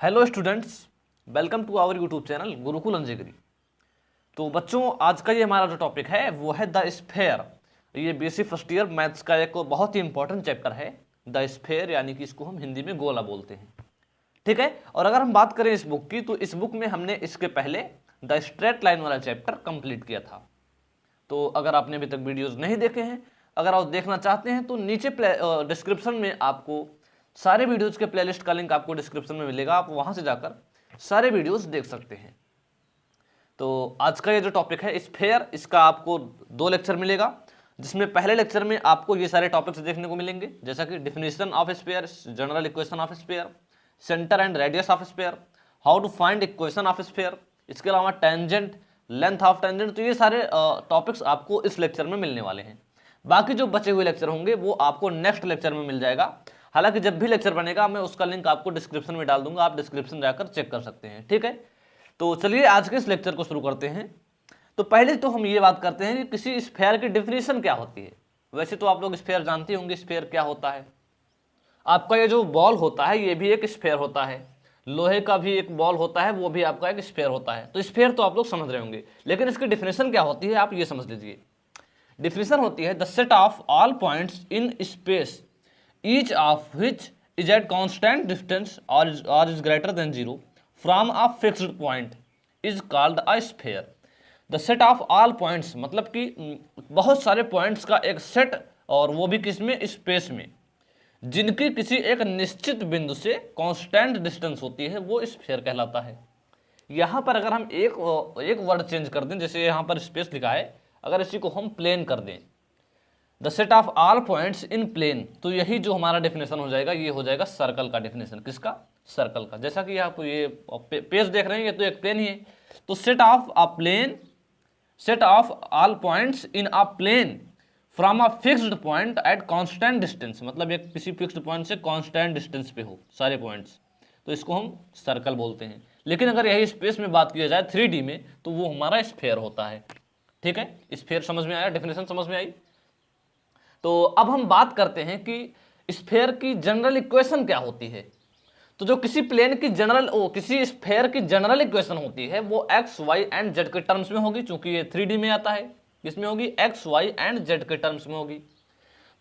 Hello students, welcome to our YouTube channel Gurukul Anjegari. तो बच्चों, आज का ये हमारा जो टॉपिक है वो है द स्फेयर। ये बीएससी फर्स्ट ईयर मैथ्स का एक बहुत ही इंपॉर्टेंट चैप्टर है द स्फेयर, यानी कि इसको हम हिंदी में गोला बोलते हैं। ठीक है। और अगर हम बात करें इस बुक की, तो इस बुक में हमने इसके पहले द स्ट्रेट लाइन वाला चैप्टर कंप्लीट किया था। तो अगर आपने अभी तक वीडियोज नहीं देखे हैं, अगर आप देखना चाहते हैं तो नीचे डिस्क्रिप्शन में आपको सारे वीडियोज के प्लेलिस्ट का लिंक आपको डिस्क्रिप्शन में मिलेगा, आप वहां से जाकर सारे वीडियोज देख सकते हैं। तो आज का ये जो टॉपिक है स्फेयर, इसका आपको 2 लेक्चर मिलेगा, जिसमें पहले लेक्चर में आपको ये सारे टॉपिक्स देखने को मिलेंगे, जैसा कि definition of sphere, general equation of sphere, centre and radius of sphere, how to find equation of sphere, इसके अलावा टेंजेंट, लेंथ ऑफ टेंजेंट। तो ये सारे टॉपिक्स आपको इस लेक्चर में मिलने वाले हैं। बाकी जो बचे हुए लेक्चर होंगे वो आपको नेक्स्ट लेक्चर में मिल जाएगा। हालांकि जब भी लेक्चर बनेगा मैं उसका लिंक आपको डिस्क्रिप्शन में डाल दूंगा, आप डिस्क्रिप्शन जाकर चेक कर सकते हैं। ठीक है। तो चलिए आज के इस लेक्चर को शुरू करते हैं। तो पहले तो हम ये बात करते हैं कि किसी स्फेयर की डेफिनेशन क्या होती है। वैसे तो आप लोग स्फेयर जानते होंगे, स्फेयर क्या होता है। आपका ये जो बॉल होता है ये भी एक स्फेयर होता है, लोहे का भी एक बॉल होता है, वो भी आपका एक स्फेयर होता है। तो स्फेयर तो आप लोग समझ रहे होंगे, लेकिन इसकी डेफिनेशन क्या होती है आप ये समझ लीजिए। डेफिनेशन होती है the set of all points in space each of which is at constant distance or is greater than 0 from a fixed point is called a sphere. The set of all points मतलब कि बहुत सारे points का एक set, और वो भी किस में, स्पेस में, जिनकी किसी एक निश्चित बिंदु से कांस्टेंट डिस्टेंस होती है, वो स्फीयर कहलाता है। यहाँ पर अगर हम एक वर्ड चेंज कर दें, जैसे यहाँ पर स्पेस लिखा है, अगर इसी को हम प्लेन कर दें, the set of all points in plane, तो यही जो हमारा डेफिनेशन हो जाएगा, ये हो जाएगा सर्कल का डेफिनेशन। किसका? सर्कल का। जैसा कि आप ये पेज देख रहे हैं, ये तो एक प्लेन ही है। तो set of a plane, set of all points in a plane from a fixed point at constant distance, मतलब एक किसी फिक्स्ड पॉइंट से कांस्टेंट डिस्टेंस पे हो सारे पॉइंट्स, तो इसको हम सर्कल बोलते हैं। लेकिन अगर यही स्पेस में बात किया जाए 3D में, तो वो हमारा स्फेयर होता है। ठीक है। स्फेयर समझ में आया, डेफिनेशन समझ में आई। तो अब हम बात करते हैं कि स्फेयर की जनरल इक्वेशन क्या होती है। तो जो किसी प्लेन की किसी स्फेयर की जनरल इक्वेशन होती है वो एक्स वाई एंड जेड के टर्म्स में होगी, चूंकि ये 3D में आता है। किसमें होगी? एक्स वाई एंड जेड के टर्म्स में होगी।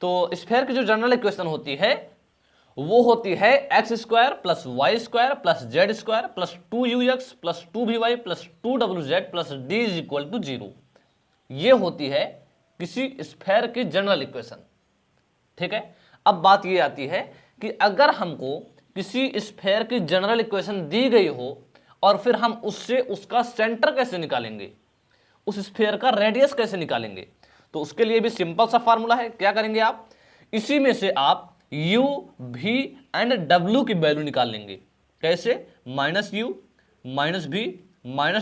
तो स्फेयर की जो जनरल इक्वेशन होती है वो होती है x square plus Y square plus Z square plus 2ux plus 2vy plus 2wz plus d is equal to 0। ये होती है किसी स्फेयर की जनरल इक्वेशन। ठीक है। अब बात ये आती है कि अगर हमको किसी स्फेयर की जनरल इक्वेशन दी गई हो और फिर हम उससे उसका सेंटर कैसे निकालेंगे, उस स्फेयर का रेडियस कैसे निकालेंगे, तो उसके लिए भी सिंपल सा फार्मूला है। क्या करेंगे आप? इसी में से आप u, v एंड w की वैल्यू निकाल लेंगे। कैसे? -u -v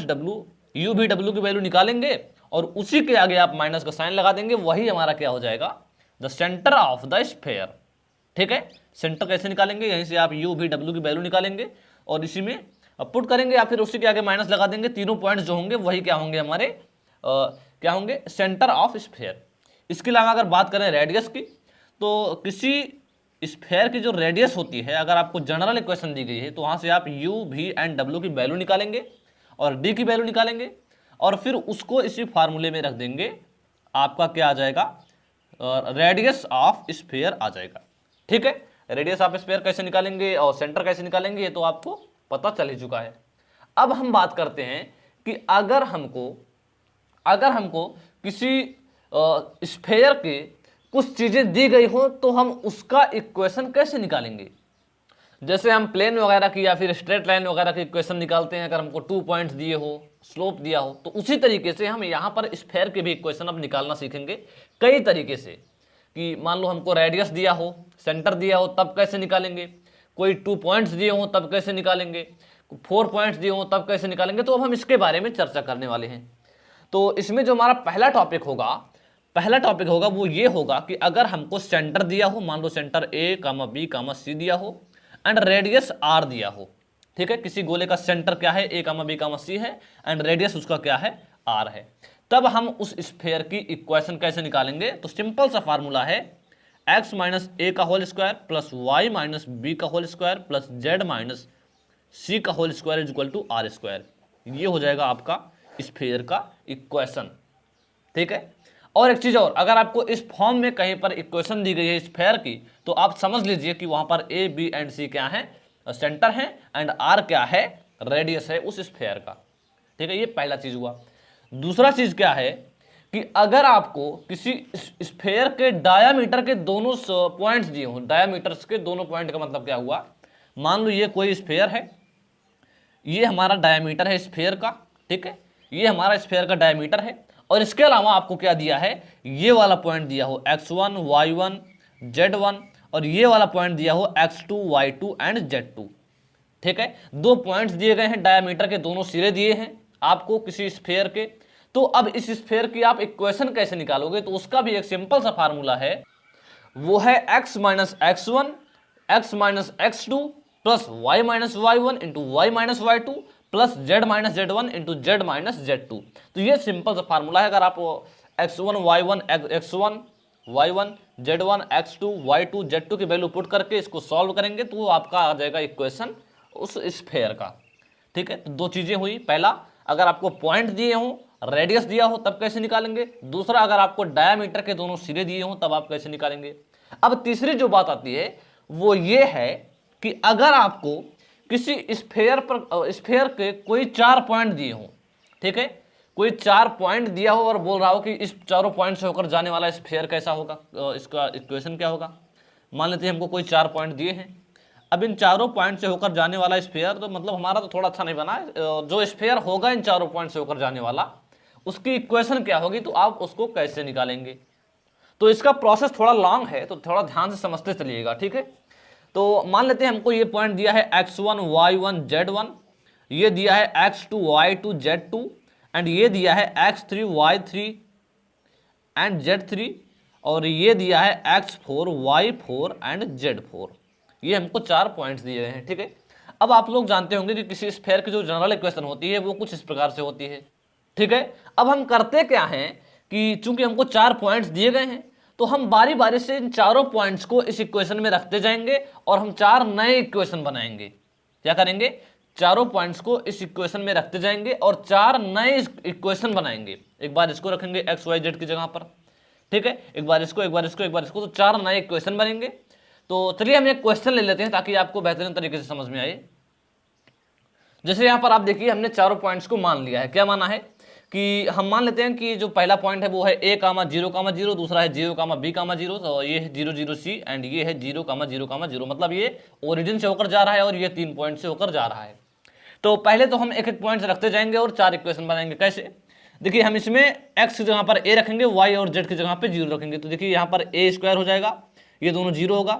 -w, u v w की वैल्यू निकालेंगे और उसी के आगे आप माइनस का साइन लगा देंगे। वही हमारा क्या हो जाएगा? The centre of the sphere. ठीक है। सेंटर कैसे निकालेंगे? यहीं से आप u v w की वैल्यू निकालेंगे और इसी में पुट करेंगे, या फिर उसी के आगे माइनस लगा देंगे। तीनों पॉइंट्स जो होंगे वही क्या होंगे हमारे, क्या होंगे? Centre of sphere. इसके अलावा अगर बात करें रेडियस की, तो किसी स्फेयर की जो रेडियस होती है, अगर आपको जनरल इक्वेशन दी गई है, तो वहां से आप u v एंड w की वैल्यू निकालेंगे और d की वैल्यू निकालेंगे और फिर उसको इसी फार्मूले में रख देंगे। आपका क्या आ जाएगा? रेडियस ऑफ स्फीयर आ जाएगा। ठीक है। रेडियस ऑफ स्फीयर कैसे निकालेंगे और सेंटर कैसे निकालेंगे, ये तो आपको पता चल ही चुका है। अब हम बात करते हैं कि अगर हमको किसी स्फीयर के कुछ चीजें दी गई हो तो हम उसका इक्वेशन कैसे निकालेंगे। जैसे हम प्लेन वगैरह की या फिर स्ट्रेट लाइन वगैरह की इक्वेशन निकालते हैं, अगर हमको 2 पॉइंट्स दिए हो, स्लोप दिया हो, तो उसी तरीके से हम यहाँ पर स्फेयर के भी इक्वेशन अब निकालना सीखेंगे कई तरीके से। कि मान लो हमको रेडियस दिया हो, सेंटर दिया हो, तब कैसे निकालेंगे, कोई 2 पॉइंट्स दिए हो तब कैसे निकालेंगे, 4 पॉइंट्स दिए हो तब कैसे निकालेंगे। तो अब हम इसके बारे में चर्चा करने वाले हैं। तो इसमें जो हमारा पहला टॉपिक होगा वो ये होगा कि अगर हमको सेंटर दिया हो, मान लो सेंटर a, b, c दिया हो एंड रेडियस r दिया हो। ठीक है। किसी गोले का सेंटर क्या है? a, b, c है एंड रेडियस उसका क्या है? r है। तब हम उस स्फीयर की इक्वेशन कैसे निकालेंगे? तो सिंपल सा फार्मूला है x - a का whole square plus y - b का whole square plus z C का whole square is equal to R square. ये हो जाएगा आपका स्फीयर का इक्वेशन, ठीक है। और एक चीज और, अगर आपको इस फॉर्म में कहीं पर इक्वेशन दी गई है स्फीयर की, तो आप समझ लीजिए कि वहां पर ए बी एंड सी क्या है, सेंटर है, एंड आर क्या है, रेडियस है उस स्फीयर का, ठीक है। ये पहला चीज हुआ। दूसरा चीज क्या है कि अगर आपको किसी स्फीयर के डायामीटर के दोनों पॉइंट्स दिए हों, डायामीटर्स के दोनों पॉइंट का मतलब क्या हुआ, मान लो ये कोई स्फीयर है, ये हमारा डायामीटर है स्फीयर का, ठीक है, ये हमारा स्फीयर का डायामीटर है, और इसके अलावा आपको क्या दिया है, ये वाला पॉइंट दिया हो x1 y1 z1, और ये वाला पॉइंट दिया हो x2 y2 एंड z2, ठीक है। दो पॉइंट्स दिए गए हैं, डायामीटर के दोनों सिरे दिए हैं आपको किसी स्फीयर के। तो अब इस स्फीयर की आप इक्वेशन कैसे निकालोगे, तो उसका भी एक सिंपल सा फार्मूला है, वो है x माइनस x1 x minus x2 plus y माइनस y1 into y minus y2 plus z माइनस z1 into z minus z2। तो ये सिंपल सा फार्मूला है। अगर आप x1 y1 x1 y1 z1 x2 y2 z2 की वैल्यू पुट करके इसको सॉल्व करेंगे तो आपका आ जाएगा इक्वेशन उस स्फीयर का, ठीक है। तो दो चीजें हुई, पहला अगर आपको पॉइंट दिए हों, रेडियस दिया हो तब कैसे निकालेंगे, दूसरा अगर आपको डायामीटर के दोनों सिरे दिए हों तब आप कैसे निकालेंगे। अब तीसरी जो बात आती है वो ये है कि अगर आपको किसी स्फीयर के कोई 4 पॉइंट दिए हों, ठीक है, कोई 4 पॉइंट दिया हो और बोल रहा हो कि इस चारों पॉइंट से होकर जाने वाला स्फीयर कैसा होगा, इसका इक्वेशन क्या होगा। मान लेते हैं हमको कोई 4 पॉइंट दिए हैं, अब इन चारों पॉइंट से होकर जाने वाला स्फीयर, तो मतलब हमारा तो थोड़ा अच्छा नहीं बना है, जो स्फीयर होगा इन चारों पॉइंट से होकर जाने वाला उसकी इक्वेशन क्या होगी, तो आप उसको कैसे निकालेंगे। तो इसका प्रोसेस थोड़ा लॉन्ग है, तो थोड़ा ध्यान से समझते चलिएगा, ठीक है। तो मान लेते हैं हमको ये पॉइंट दिया है x1 y1 z1, ये दिया है x2 y2 z2, एंड ये दिया है x3 y3 एंड z3, और ये दिया है x4 y4 एंड z4। ये हमको 4 पॉइंट्स दिए गए हैं, ठीक है। अब आप लोग जानते होंगे कि किसी स्फीयर की जो जनरल इक्वेशन होती है वो कुछ इस प्रकार से होती है, ठीक है। अब हम करते क्या हैं कि चूंकि हमको 4 पॉइंट्स दिए गए हैं, तो हम बारी बारी से इन चारों पॉइंट्स को इस इक्वेशन में रखते जाएंगे और हम 4 नए इक्वेशन बनाएंगे। क्या करेंगे, चारों पॉइंट्स को इस इक्वेशन में रखते जाएंगे और 4 नए इक्वेशन बनाएंगे। एक बार इसको रखेंगे एक्स वाई जेड की जगह पर, ठीक है, एक बार इसको, एक बार इसको, एक बार इसको, तो 4 नए इक्वेशन बनेंगे। तो चलिए हम एक क्वेश्चन ले लेते हैं ताकि आपको बेहतरीन तरीके से समझ में आए। जैसे यहां पर आप देखिए हमने चारों पॉइंट्स को मान लिया है। क्या माना है कि हम मान लेते हैं कि जो पहला पॉइंट है वो है a, 0, दूसरा है 0, b, 0, तो ये है 0, 0, c, एंड ये है 0, 0, 0, मतलब ये ओरिजिन से होकर जा रहा है और ये 3 पॉइंट से होकर जा रहा है। तो पहले तो हम एक एक पॉइंट रखते जाएंगे और 4 इक्वेशन बनाएंगे। कैसे, देखिए हम इसमें x की जगह पर a रखेंगे, y और z की जगह पर 0 रखेंगे। तो देखिए यहाँ पर a स्क्वायर हो जाएगा, ये दोनों 0 होगा,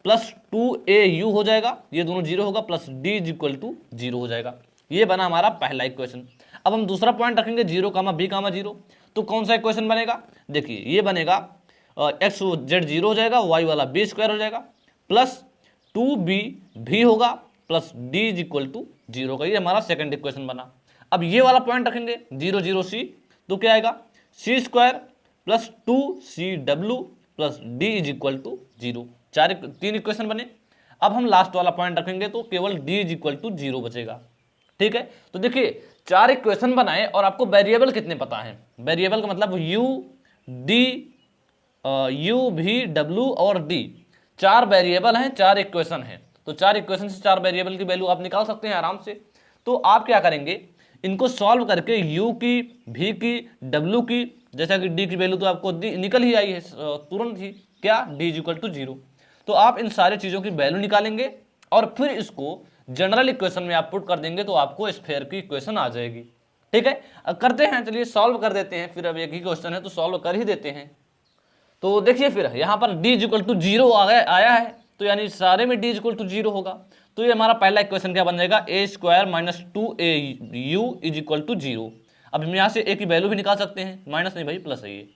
प्लस 2au हो जाएगा, ये दोनों 0 होगा, plus d is equal to 0 हो जाएगा। ये बना हमारा पहला इक्वेशन। अब हम दूसरा पॉइंट रखेंगे 0, b, 0, तो कौन सा इक्वेशन बनेगा, देखिए ये बनेगा x z 0 हो जाएगा, y वाला b स्क्वायर हो जाएगा, प्लस 2b भी होगा, plus d is equal to 0 होगा। ये हमारा सेकंड इक्वेशन बना। अब ये वाला पॉइंट रखेंगे 0, 0, c, तो क्या आएगा c square plus 2cw plus d is equal to 0। 3 equation बने। अब हम लास्ट वाला पॉइंट रखेंगे तो केवल d इज इक्वल टू 0 बचेगा, ठीक है। तो देखिए 4 इक्वेशन बनाए और आपको वेरिएबल कितने पता है। वेरिएबल का मतलब u v w और d, 4 वेरिएबल हैं, 4 इक्वेशन हैं। तो 4 इक्वेशन से 4 वेरिएबल की वैल्यू आप निकाल सकते हैं आराम से। तो आप क्या करेंगे, इनको सॉल्व करके u की, v की, w की, जैसा कि d की वैल्यू तो आपको निकल ही आई है तुरंत ही, क्या, d इज इक्वल टू 0। तो आप इन सारी चीजों की वैल्यू निकालेंगे और फिर इसको जनरल इक्वेशन में आप पुट कर देंगे तो आपको स्फीयर की इक्वेशन आ जाएगी, ठीक है। अब करते हैं, चलिए सॉल्व कर देते हैं। फिर अब एक ही क्वेश्चन है तो सॉल्व कर ही देते हैं। तो देखिए फिर यहाँ पर d इज इक्वल टू 0 आया है, तो यानी सारे में d इज इक्वल टू 0 होगा। तो ये हमारा पहला इक्वेशन क्या बन जाएगा, a square minus 2au is equal to 0। अब हम यहाँ से a की वैल्यू भी निकाल सकते हैं, माइनस नहीं भाई प्लस है ये।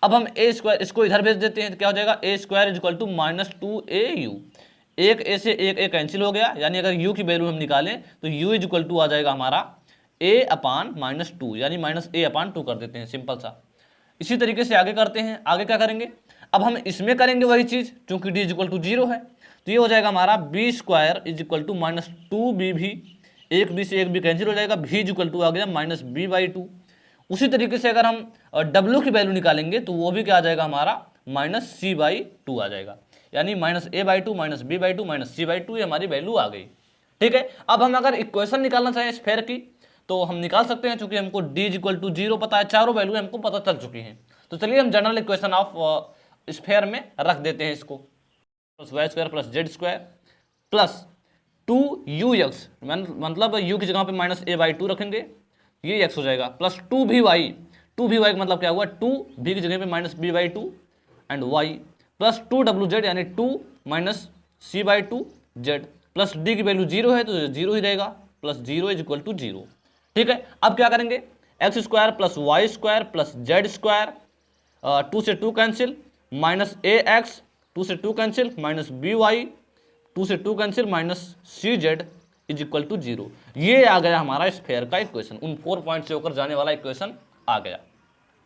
अब हम a स्क्वायर इसको इधर भेज देते हैं तो क्या हो जाएगा, a square is equal to minus 2au। एक a से एक a कैंसिल हो गया, यानी अगर u की वैल्यू हम निकालें तो u इज इक्वल टू आ जाएगा हमारा a अपान माइनस 2, यानी माइनस a अपान 2 कर देते हैं, सिंपल सा। इसी तरीके से आगे करते हैं। आगे क्या करेंगे, अब हम इसमें करेंगे वही चीज़, चूंकि d इक्वल टू 0 है, तो ये हो जाएगा हमारा B square is equal to minus 2b भी, एक बी से एक बी कैंसिल हो जाएगा, भी इक्वल टू आ गया माइनस b/2। उसी तरीके से अगर हम w की वैल्यू निकालेंगे तो वो भी क्या आ जाएगा हमारा माइनस c/2 आ जाएगा, यानी minus a/2 minus b/2 minus c/2, ये हमारी वैल्यू आ गई। ठीक है, अब हम अगर इक्वेशन निकालना चाहें स्फेयर की तो हम निकाल सकते हैं, चूंकि हमको d इक्वल टू 0 पता है, चारों वैल्यू हमको पता चल चुकी हैं। तो चलिए हम जनरल इक्वेशन ऑफ स्फेयर में रख देते हैं इसको, plus Y square plus Z square plus 2ux, मतलब u की जगह पे माइनस a/2 रखेंगे, ये x हो जाएगा, प्लस 2vy, 2vy का मतलब क्या हुआ, 2v की जगह पे minus b/2 and y plus 2wz यानी 2 माइनस c/2z प्लस d की वैल्यू 0 है तो 0 ही रहेगा, प्लस 0 इज इक्वल टू 0। ठीक है, अब क्या करेंगे, X square plus Y square plus Z square, 2 से 2 कैंसिल, माइनस ax, 2 से 2 कैंसिल, माइनस by, 2 से 2 cancel, minus cz is equal to 0। ये आ गया हमारा स्फेयर का इक्वेशन, उन 4 पॉइंट से होकर जाने वाला इक्वेशन आ गया।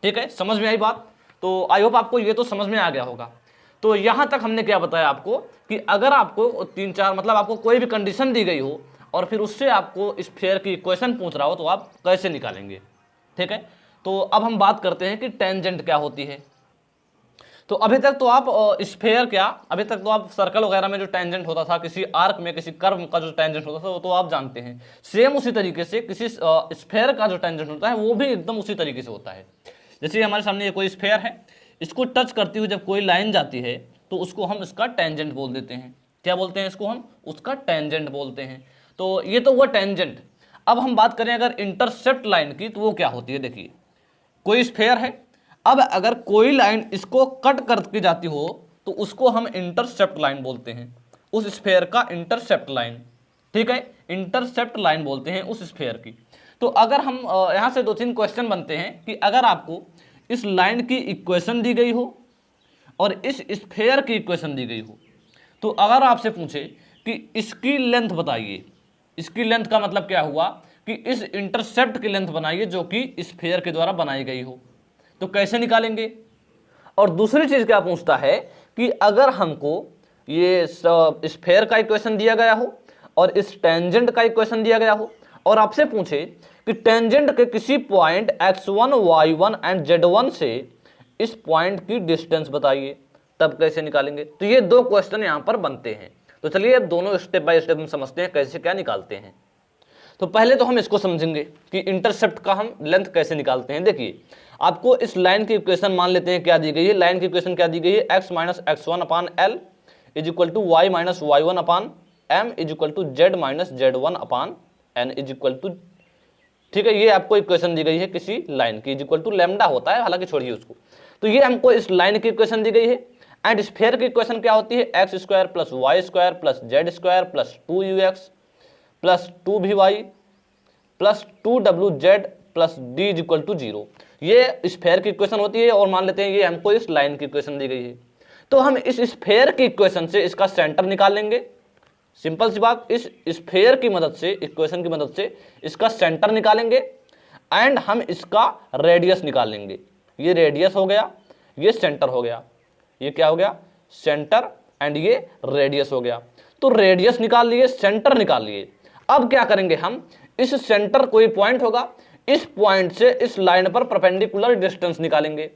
ठीक है, समझ में आई बात? तो आई होप आपको ये तो समझ में आ गया होगा। तो यहां तक हमने क्या बताया आपको कि अगर आपको 3-4 मतलब आपको कोई भी कंडीशन दी गई हो और फिर उससे आपको स्फेयर की इक्वेशन पूछ रहा हो तो आप कैसे निकालेंगे। ठीक है, तो अब हम बात करते हैं कि टेंजेंट क्या होती है। तो अभी तक तो आप स्फेयर क्या, अभी तक तो आप सर्कल वगैरह में जो टेंजेंट होता था, किसी आर्क में किसी कर्व का जो टेंजेंट होता था वो तो आप जानते हैं। सेम उसी तरीके से किसी स्फेयर का जो टेंजेंट होता है वो भी एकदम उसी तरीके से होता है। जैसे हमारे सामने ये कोई स्फेयर है, इसको टच करती हुई जब कोई लाइन जाती है तो उसको हम इसका टेंजेंट बोल देते हैं। क्या बोलते हैं इसको हम? उसका टेंजेंट बोलते हैं। तो ये तो हुआ टेंजेंट। अब हम बात करें अगर इंटरसेप्ट लाइन की तो वो क्या होती है। देखिए कोई स्फेयर है, अब अगर कोई लाइन इसको कट करके जाती हो तो उसको हम इंटरसेप्ट लाइन बोलते हैं, उस स्फेयर का इंटरसेप्ट लाइन। ठीक है, इंटरसेप्ट लाइन बोलते हैं उस स्फेयर की। तो अगर हम यहाँ से 2-3 क्वेश्चन बनते हैं कि अगर आपको इस लाइन की इक्वेशन दी गई हो और इस स्फेयर की इक्वेशन दी गई हो, तो अगर आपसे पूछे कि इसकी लेंथ बताइए, इसकी लेंथ का मतलब क्या हुआ कि इस इंटरसेप्ट की लेंथ बनाइए जो कि स्फेयर के द्वारा बनाई गई हो, तो कैसे निकालेंगे। और दूसरी चीज क्या पूछता है कि अगर हमको ये स्फेयर का इक्वेशन दिया गया हो और इस टेंजेंट का इक्वेशन दिया गया हो और आपसे पूछे कि टेंजेंट के किसी point x1, y1 and z1 से इस पॉइंट की डिस्टेंस बताइए, तब कैसे निकालेंगे। तो ये 2 क्वेश्चन यहां पर बनते हैं। तो चलिए अब दोनों स्टेप बाय स्टेप हम समझते हैं कैसे क्या निकालते हैं। तो पहले तो हम इसको समझेंगे कि इंटरसेप्ट का हम लेंथ कैसे निकालते हैं। देखिए आपको इस लाइन की इक्वेशन मान लेते हैं क्या दी गई है, लाइन की इक्वेशन क्या दी गई है, x माइनस x1 upon l is equal to y माइनस y1 upon m is equal to z माइनस z1 upon n is equal to, ठीक है, ये आपको इक्वेशन दी गई है किसी लाइन की, इज इक्वल टू लैम्डा होता है, हालांकि छोड़िए उसको। तो ये हमको इस लाइन की इक्वेशन दी गई है। एंड स्फेयर की इक्वेशन क्या होती है, x square plus Y square plus Z square plus 2ux plus 2vy plus 2wz plus d is equal to 0। ये स्फेयर की इक्वेशन होती है और मान लेते हैं ये हमको इस लाइन की इक्वेशन दी गई है। तो हम इस स्फेयर की इक्वेशन से इसका सेंटर निकाल लेंगे। सिंपल सी बात, इस स्फेयर की मदद से, इक्वेशन की मदद से इसका सेंटर निकालेंगे एंड हम इसका रेडियस निकाल लेंगे। ये रेडियस हो गया, ये सेंटर हो गया, ये क्या हो गया, सेंटर एंड ये रेडियस हो गया। तो रेडियस निकाल लिए, सेंटर निकाल लिए। अब क्या करेंगे हम, इस सेंटर कोई पॉइंट होगा, इस पॉइंट से इस लाइन पर परपेंडिकुलर डिस्टेंस निकालेंगे,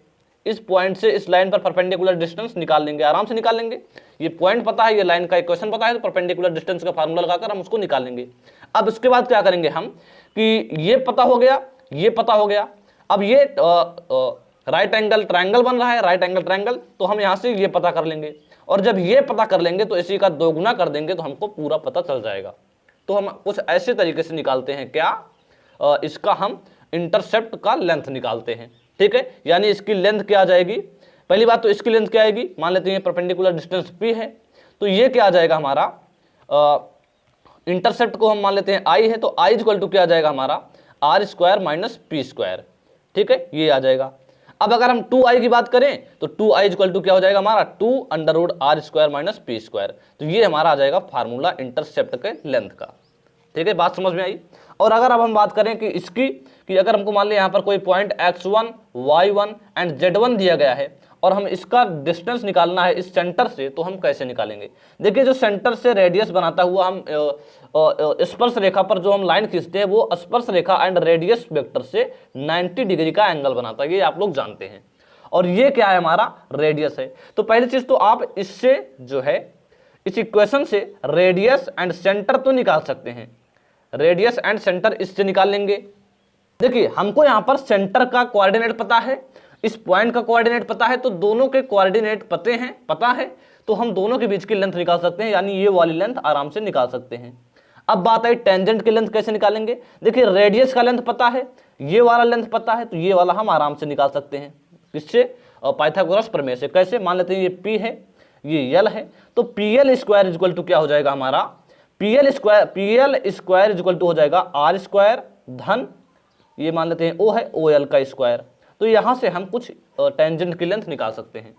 इस पॉइंट से इस लाइन पर परपेंडिकुलर डिस्टेंस निकाल लेंगे, आराम से निकाल लेंगे। ये पॉइंट पता है, ये लाइन का इक्वेशन पता है, तो परपेंडिकुलर डिस्टेंस का फार्मूला लगाकर हम उसको निकाल लेंगे। अब इसके बाद क्या करेंगे हम कि ये पता हो गया, ये पता हो गया। अब ये राइट एंगल ट्रायंगल बन रहा है, राइट एंगल ट्रायंगल, तो हम यहाँ से ये पता कर लेंगे। और जब ये पता कर लेंगे तो इसी का 2 गुना कर देंगे तो हमको पूरा पता चल जाएगा। तो हम कुछ ऐसे तरीके से निकालते हैं क्या, इसका हम इंटरसेप्ट का लेंथ निकालते हैं। ठीक है, यानी इसकी लेंथ क्या आ जाएगी, पहली बात तो इसकी लेंथ क्या आएगी, मान लेते हैं परपेंडिकुलर डिस्टेंस p है, तो ये क्या आ जाएगा हमारा, इंटरसेप्ट को हम मान लेते हैं i है, तो i इक्वल टू क्या आ जाएगा हमारा, r square minus P square. ठीक है, ये आ जाएगा। अब अगर हम 2i की बात करें तो 2i इक्वल टू क्या हो जाएगा हमारा, 2 under root r square minus P square. तो ये हमारा आ जाएगा फार्मूला इंटरसेप्ट के लेंथ का। ठीक है, बात समझ में आई। और अगर अब हम बात करें कि इसकी, कि अगर हमको मान लिया यहाँ पर कोई point x1, y1 and z1 दिया गया है और हम इसका डिस्टेंस निकालना है इस सेंटर से, तो हम कैसे निकालेंगे? देखिए जो सेंटर से रेडियस बनाता हुआ हम स्पर्श रेखा पर जो हम लाइन खींचते हैं वो स्पर्श रेखा एंड रेडियस वेक्टर से 90 डिग्री का एंगल बनाता है, ये आप लोग जानते हैं। और ये क्या है? हमारा रेडियस है। तो पहली चीज तो आप इससे जो है इस इक्वेशन से रेडियस एंड सेंटर तो निकाल सकते हैं, रेडियस एंड सेंटर इससे निकाल लेंगे। देखिए हमको यहां पर सेंटर का कोऑर्डिनेट पता है, इस पॉइंट का कोऑर्डिनेट पता है, तो दोनों के कोऑर्डिनेट पता है, तो हम दोनों के बीच की लेंथ निकाल सकते हैं, यानी ये वाली लेंथ आराम से निकाल सकते हैं। अब बात आई टेंजेंट की लेंथ कैसे निकालेंगे? देखिए रेडियस का लेंथ पता है, ये वाला लेंथ पता है, तो ये वाला हम आराम से निकाल सकते हैं। किससे? पाइथागोरस प्रमेय से। कैसे? मान लेते हैं ये P है, ये L है, तो PL स्क्वायर इक्वल टू क्या हो जाएगा हमारा? PL स्क्वायर इक्वल टू हो जाएगा R स्क्वायर धन ये मान लेते हैं O है, OL का स्क्वायर। तो यहाँ से हम कुछ टेंजेंट की लेंथ निकाल सकते हैं।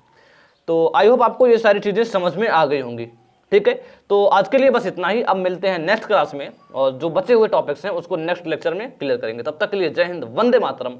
तो आई होप आपको ये सारी चीज़ें समझ में आ गई होंगी। ठीक है, तो आज के लिए बस इतना ही। अब मिलते हैं नेक्स्ट क्लास में, और जो बचे हुए टॉपिक्स हैं उसको नेक्स्ट लेक्चर में क्लियर करेंगे। तब तक के लिए जय हिंद, वंदे मातरम।